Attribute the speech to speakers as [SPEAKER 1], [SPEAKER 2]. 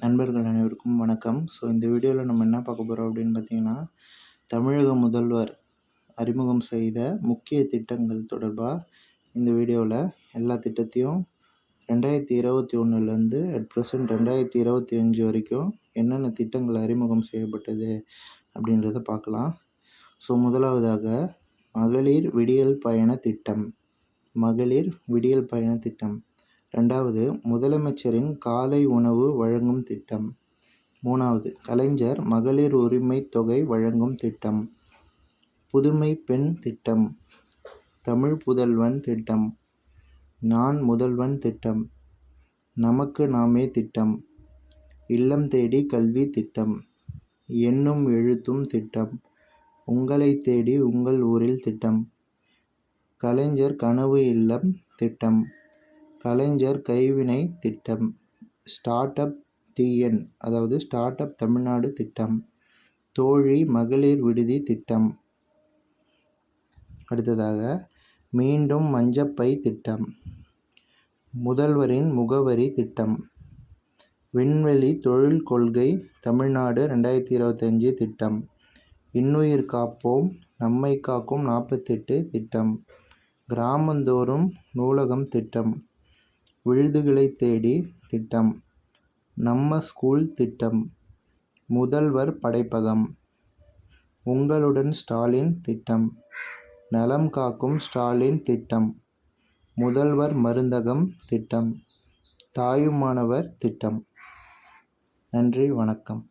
[SPEAKER 1] நண்பர்கள் அனைவருக்கும் வணக்கம். இந்த வீடியோவில் நம்ம என்ன பார்க்க போகிறோம் அப்படின்னு பார்த்தீங்கன்னா, தமிழக முதல்வர் அறிமுகம் செய்த முக்கிய திட்டங்கள் தொடர்பாக இந்த வீடியோவில் எல்லா திட்டத்தையும் 2021லேருந்து அட் ப்ரெசென்ட் 2025 வரைக்கும் என்னென்ன திட்டங்கள் அறிமுகம் செய்யப்பட்டது அப்படின்றத பார்க்கலாம். முதலாவதாக மகளிர் விடியல் பயண திட்டம். மகளிர் விடியல் பயண திட்டம். 2வது முதலமைச்சரின் காலை உணவு வழங்கும் திட்டம். 3வது கலைஞர் மகளிர் உரிமை தொகை வழங்கும் திட்டம். புதுமை பெண் திட்டம். தமிழ் புதல்வன் திட்டம். நான் முதல்வன் திட்டம். நமக்கு நாமே திட்டம். இல்லம் தேடி கல்வி திட்டம். எண்ணும் எழுத்தும் திட்டம். உங்களை தேடி உங்கள் ஊரில் திட்டம். கலைஞர் கனவு இல்லம் திட்டம். கலைஞர் கைவினை திட்டம். ஸ்டார்ட் அப் டிஎன் அதாவது ஸ்டார்ட் அப் தமிழ்நாடு திட்டம். தோழி மகளிர் விடுதி திட்டம். அடுத்ததாக மீண்டும் மஞ்சப்பை திட்டம். முதல்வரின் முகவரி திட்டம். விண்வெளி தொழில் கொள்கை தமிழ்நாடு 2025 திட்டம். இன்னுயிர் காப்போம் நம்மை காக்கும் 48 திட்டம். கிராமந்தோறும் நூலகம் திட்டம். விழுதுகளை தேடி திட்டம். நம்ம ஸ்கூல் திட்டம். முதல்வர் படைப்பகம். உங்களுடன் ஸ்டாலின் திட்டம். நலம் காக்கும் ஸ்டாலின் திட்டம். முதல்வர் மருந்தகம் திட்டம். தாயுமானவர் திட்டம். நன்றி, வணக்கம்.